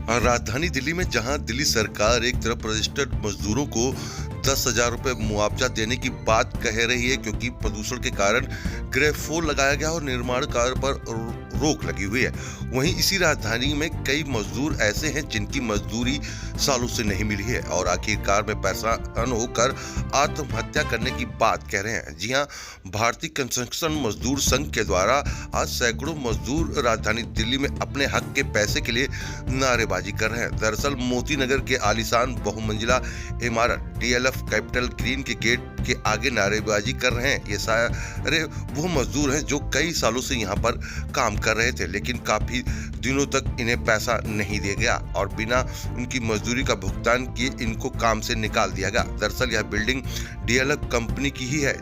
राजधानी दिल्ली में जहां दिल्ली सरकार एक तरफ रजिस्टर्ड मजदूरों को 10,000 रुपए मुआवजा देने की बात कह रही है क्योंकि प्रदूषण के कारण ग्रेफ 4 लगाया गया और निर्माण कार्य पर रोक लगी हुई है, वहीं इसी राजधानी में कई मजदूर ऐसे हैं जिनकी मजदूरी सालों से नहीं मिली है और आखिरकार में परेशान होकर आत्महत्या करने की बात कह रहे हैं। जी हां, भारतीय कंस्ट्रक्शन मजदूर संघ के द्वारा आज सैकड़ों मजदूर राजधानी दिल्ली में अपने हक के पैसे के लिए नारेबाजी कर रहे हैं। दरअसल मोती नगर के आलीशान बहुमंजिला इमारत DLF कैपिटल ग्रीन के गेट के आगे नारेबाजी कर रहे हैं। ये सारे वो मजदूर हैं जो कई सालों से यहाँ पर काम कर रहे थे, लेकिन काफी दिनों तक इन्हें पैसा नहीं दिया गया और बिना उनकी मजदूरी का भुगतान किए इनको काम से निकाल दिया गया। दरअसल यह बिल्डिंग DLF कंपनी की ही है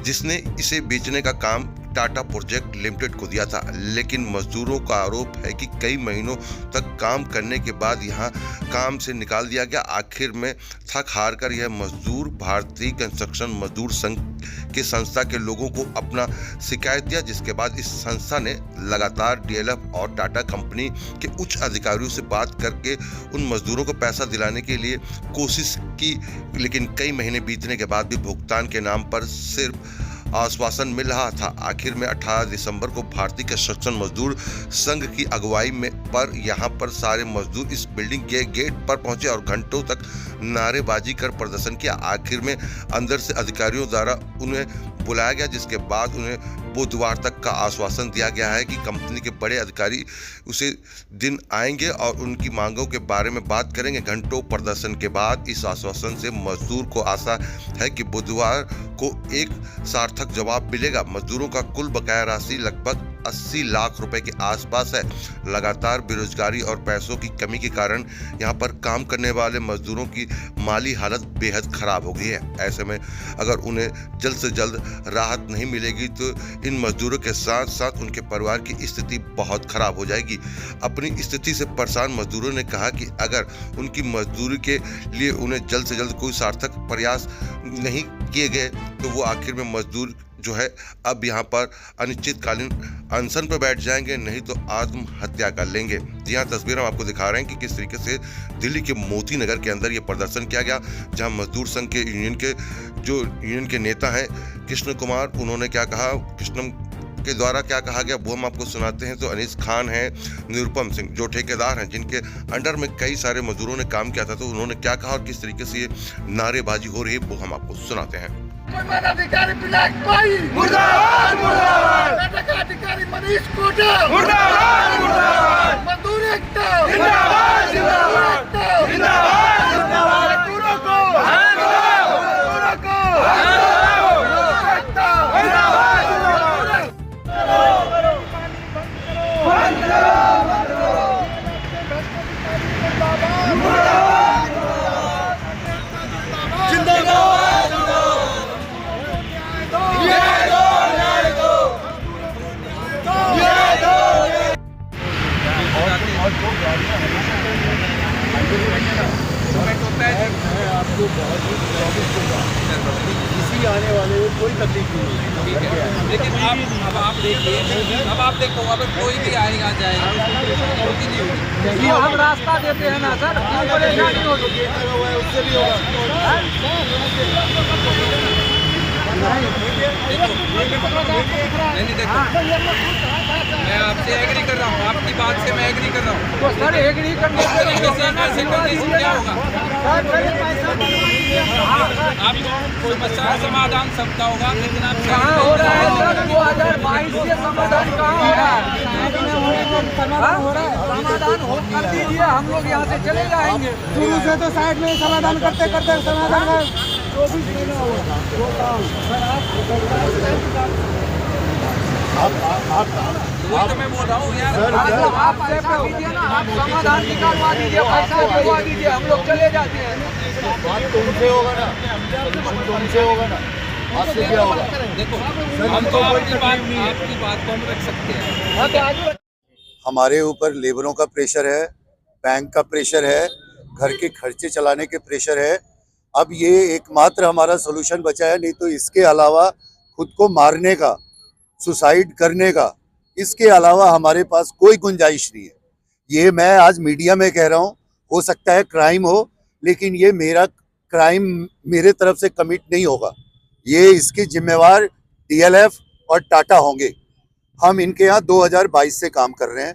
जिसने इसे बेचने का काम टाटा प्रोजेक्ट लिमिटेड को दिया था, लेकिन मजदूरों का आरोप है कि कई महीनों तक काम करने के बाद यहां काम से निकाल दिया गया। आखिर में थक हार कर यह मजदूर भारतीय कंस्ट्रक्शन मजदूर संघ के संस्था के लोगों को अपना शिकायत दिया, जिसके बाद इस संस्था ने लगातार DLF और टाटा कंपनी के उच्च अधिकारियों से बात करके उन मजदूरों को पैसा दिलाने के लिए कोशिश की, लेकिन कई महीने बीतने के बाद भी भुगतान के नाम पर सिर्फ आश्वासन मिल रहा था। आखिर में 18 दिसंबर को भारतीय कंस्ट्रक्शन मजदूर संघ की अगुवाई में पर यहां पर सारे मजदूर इस बिल्डिंग के गेट पर पहुंचे और घंटों तक नारेबाजी कर प्रदर्शन किया। आखिर में अंदर से अधिकारियों द्वारा उन्हें बुलाया गया, जिसके बाद उन्हें बुधवार तक का आश्वासन दिया गया है कि कंपनी के बड़े अधिकारी उसे दिन आएंगे और उनकी मांगों के बारे में बात करेंगे। घंटों प्रदर्शन के बाद इस आश्वासन से मजदूर को आशा है कि बुधवार को एक सार्थक जवाब मिलेगा। मजदूरों का कुल बकाया राशि लगभग 80 लाख रुपए के आसपास है। लगातार बेरोजगारी और पैसों की कमी के कारण यहां पर काम करने वाले मजदूरों की माली हालत बेहद खराब हो गई है। ऐसे में अगर उन्हें जल्द से जल्द राहत नहीं मिलेगी तो इन मजदूरों के साथ साथ उनके परिवार की स्थिति बहुत खराब हो जाएगी। अपनी स्थिति से परेशान मजदूरों ने कहा कि अगर उनकी मजदूरी के लिए उन्हें जल्द से जल्द कोई सार्थक प्रयास नहीं किए गए तो वो आखिर में मजदूर जो है अब यहाँ पर अनिश्चितकालीन अनशन पर बैठ जाएंगे, नहीं तो आत्महत्या कर लेंगे। जी हाँ, तस्वीर हम आपको दिखा रहे हैं कि किस तरीके से दिल्ली के मोती नगर के अंदर ये प्रदर्शन किया गया, जहां मजदूर संघ के यूनियन के नेता हैं कृष्ण कुमार, उन्होंने क्या कहा, कृष्णम के द्वारा क्या कहा गया वो हम आपको सुनाते हैं। तो अनीस खान है, निरुपम सिंह जो ठेकेदार हैं जिनके अंडर में कई सारे मजदूरों ने काम किया था, तो उन्होंने क्या कहा और किस तरीके से ये नारेबाजी हो रही है वो हम आपको सुनाते हैं। अधिकारी विनायक भाई मुर्दाबाद, मुर्दाबाद। अधिकारी मनीष कोटा मुर्दाबाद, मुर्दाबाद। मजदूर एकता जिंदाबाद, जिंदाबाद, जिंदाबाद, जिंदाबाद। मजदूरों को मजदूरों को एकता जिंदाबाद, जिंदाबाद। बंद करो जिंदाबाद। आपको बहुत ही इसी आने वाले में कोई तकलीफ नहीं है, लेकिन अब आप देखो अगर कोई भी आएगा जाएगा हम रास्ता देते हैं ना सर, परेशानी होगी उससे भी होगा। नहीं देखो, मैं आपसे एग्री कर रहा हूँ, आपकी बात से मैं एग्री कर रहा हूँ। तो सर एग्री करने ऐसे करने से क्या होगा? आप समस्या का समाधान सबका होगा, लेकिन आप कहाँ हो रहा है सर? 2022 से समाधान कहाँ हो रहा है? समाधान हो कर दीजिए, हम लोग यहाँ से चले जाएंगे। शुरू से तो साइड में समाधान करते करते समाधान 24 महीना होगा। वही तो मैं बोल रहा हूँ यार। आप कीजिए ना, आप समाधान निकालवा दीजिए, पैसा दिलवा दीजिए, हम लोग चले जाते हैं। बात तो उनसे होगा ना, उनसे होगा ना, आपसे क्या होगा? देखो हम तो आपकी बात को हम रख सकते हैं। हमारे ऊपर लेबरों का प्रेशर है, बैंक का प्रेशर है, घर के खर्चे चलाने के प्रेशर है। अब ये एकमात्र हमारा सोल्यूशन बचा है, नहीं तो इसके अलावा खुद को मारने का, सुसाइड करने का, इसके अलावा हमारे पास कोई गुंजाइश नहीं है। ये मैं आज मीडिया में कह रहा हूँ, हो सकता है क्राइम हो, लेकिन ये मेरा क्राइम मेरे तरफ से कमिट नहीं होगा। ये इसकी जिम्मेवार DLF और टाटा होंगे। हम इनके यहाँ 2022 से काम कर रहे हैं,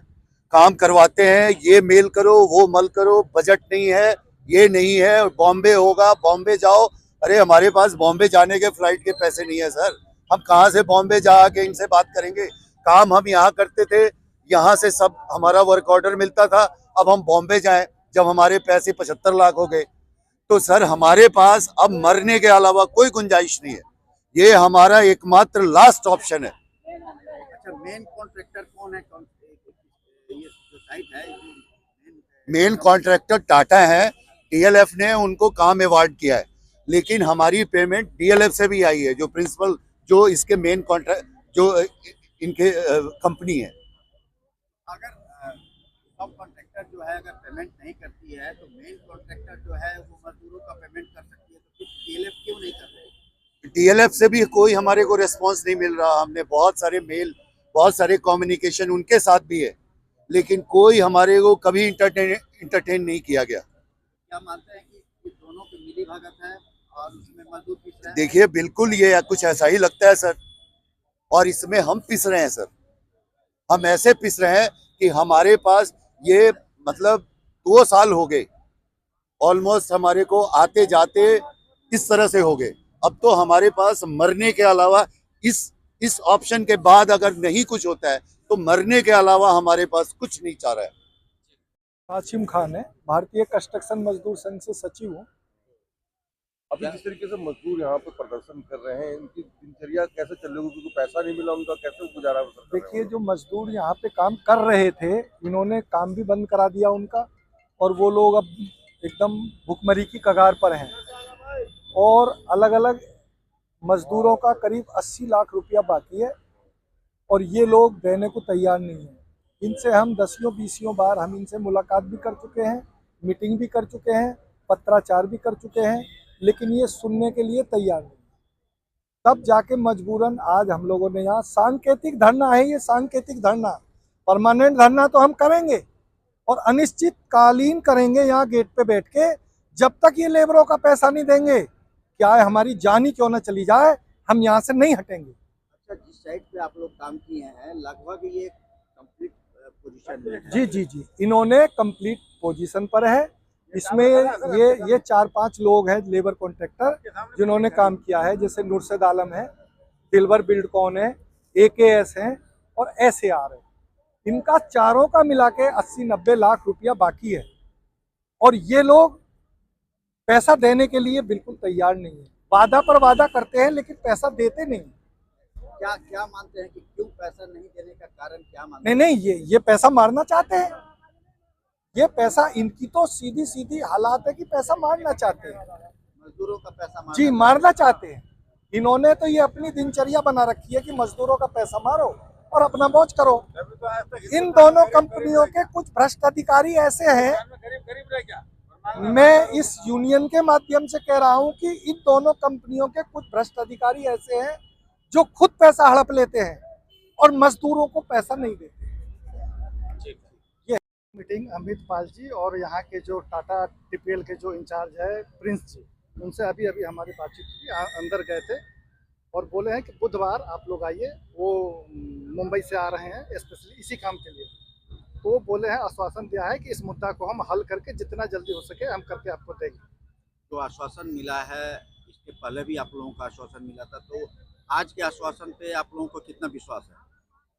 काम करवाते हैं, ये मेल करो वो मल करो, बजट नहीं है, ये नहीं है, बॉम्बे होगा, बॉम्बे जाओ। अरे हमारे पास बॉम्बे जाने के फ्लाइट के पैसे नहीं है सर, हम कहाँ से बॉम्बे जा के इनसे बात करेंगे। काम हम यहाँ करते थे, यहाँ से सब हमारा वर्क ऑर्डर मिलता था। अब हम बॉम्बे जाएं जब हमारे पैसे 75 लाख हो गए, तो सर हमारे पास अब मरने के अलावा कोई गुंजाइश नहीं है। ये हमारा एकमात्र लास्ट ऑप्शन है। अच्छा, मेन कॉन्ट्रैक्टर कौन है? ये जो साइट है, मेन कॉन्ट्रैक्टर टाटा है, DLF ने उनको काम अवार्ड किया है, लेकिन हमारी पेमेंट DLF से भी आई है, जो प्रिंसिपल, जो इसके मेन कॉन्ट्रैक्ट, जो इनके कंपनी है। अगर सब कॉन्ट्रैक्टर जो है अगर पेमेंट नहीं करती है तो मेन कॉन्ट्रैक्टर जो है वो मजदूरों का पेमेंट कर सकती है, तो फिर DLF क्यों नहीं कर रहे? DLF से भी कोई हमारे को रिस्पांस नहीं मिल रहा। हमने बहुत सारे मेल, बहुत सारे कम्युनिकेशन उनके साथ भी है, लेकिन कोई हमारे को कभी इंटरटेन नहीं किया गया। क्या मानते हैं कि दोनों की मिली भगत है और उसमें मजदूर पिस रहे हैं? देखिए, बिल्कुल ये कुछ ऐसा ही लगता है सर, और इसमें हम पिस रहे हैं सर। हम ऐसे पिस रहे हैं कि हमारे पास ये मतलब 2 साल हो गए ऑलमोस्ट, हमारे को आते जाते इस तरह से हो गए। अब तो हमारे पास मरने के अलावा इस ऑप्शन के बाद अगर नहीं कुछ होता है तो मरने के अलावा हमारे पास कुछ नहीं चाह रहा है। कासिम खान है, भारतीय कंस्ट्रक्शन मजदूर संघ से सचिव हूँ। अभी जिस तरीके से मजदूर यहाँ पे प्रदर्शन कर रहे हैं, इनकी दिनचर्या कैसे चल रही है? क्योंकि पैसा नहीं मिला, उनका कैसे गुजारा हो सकता है? देखिए, जो मजदूर यहाँ पे काम कर रहे थे, इन्होंने काम भी बंद करा दिया उनका, और वो लोग अब एकदम भुखमरी की कगार पर हैं। और अलग अलग मजदूरों का करीब 80 लाख रुपया बाकी है, और ये लोग देने को तैयार नहीं है। इनसे हम 10-20 बार हम इनसे मुलाकात भी कर चुके हैं, मीटिंग भी कर चुके हैं, पत्राचार भी कर चुके हैं, लेकिन ये सुनने के लिए तैयार नहीं। तब जाके मजबूरन आज हम लोगों ने यहाँ सांकेतिक धरना है, ये सांकेतिक धरना, परमानेंट धरना तो हम करेंगे और अनिश्चितकालीन करेंगे यहाँ गेट पे बैठ के, जब तक ये लेबरों का पैसा नहीं देंगे। क्या है, हमारी जान ही क्यों ना चली जाए, हम यहाँ से नहीं हटेंगे। अच्छा, जिस साइट पे आप लोग काम किए हैं लगभग ये कंप्लीट पोजीशन में है? जी, इन्होंने कंप्लीट पोजीशन पर है। इसमें ये 4-5 लोग हैं लेबर कॉन्ट्रैक्टर जिन्होंने काम किया है, जैसे नुरशद आलम है, दिलवर बिल्डकॉन है, AKS हैं और SAR है। इनका चारों का मिला के 80-90 लाख रुपया बाकी है, और ये लोग पैसा देने के लिए बिल्कुल तैयार नहीं है। वादा पर वादा करते हैं लेकिन पैसा देते नहीं। क्या मानते हैं कि क्यों पैसा नहीं देने का कारण क्या मानते हैं? नहीं, ये पैसा मारना चाहते हैं। ये पैसा, इनकी तो सीधी हालात है कि पैसा मारना चाहते हैं, मजदूरों का पैसा जी मारना चाहते हैं। इन्होंने तो ये अपनी दिनचर्या बना रखी है कि मजदूरों का पैसा मारो और अपना मौज करो। इन दोनों कंपनियों के कुछ भ्रष्ट अधिकारी ऐसे हैं, मैं इस यूनियन के माध्यम से कह रहा हूं कि इन दोनों कंपनियों के कुछ भ्रष्ट अधिकारी ऐसे हैं जो खुद पैसा हड़प लेते हैं और मजदूरों को पैसा नहीं देते। मीटिंग अमित पाल जी और यहाँ के जो टाटा TPL के जो इंचार्ज है प्रिंस जी, उनसे अभी हमारी बातचीत हुई। अंदर गए थे और बोले हैं कि बुधवार आप लोग आइए, वो मुंबई से आ रहे हैं स्पेशली इसी काम के लिए। तो वो बोले हैं, आश्वासन दिया है कि इस मुद्दा को हम हल करके जितना जल्दी हो सके हम करके आपको देंगे। जो आश्वासन मिला है, इसके पहले भी आप लोगों का आश्वासन मिला था, तो आज के आश्वासन पे आप लोगों को कितना विश्वास है?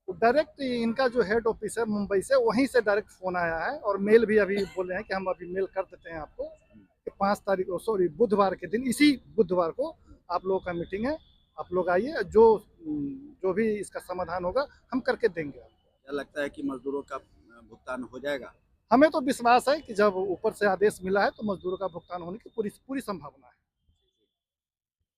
तो डायरेक्ट इनका जो हेड ऑफिस है मुंबई से, वहीं से डायरेक्ट फोन आया है और मेल भी अभी बोले हैं कि हम अभी मेल कर देते हैं आपको कि 5 तारीख को, सॉरी बुधवार के दिन, इसी बुधवार को आप लोगों का मीटिंग है, आप लोग आइए, जो भी इसका समाधान होगा हम करके देंगे। क्या लगता है कि मजदूरों का भुगतान हो जाएगा? हमें तो विश्वास है कि जब ऊपर से आदेश मिला है तो मजदूरों का भुगतान होने की पूरी संभावना है।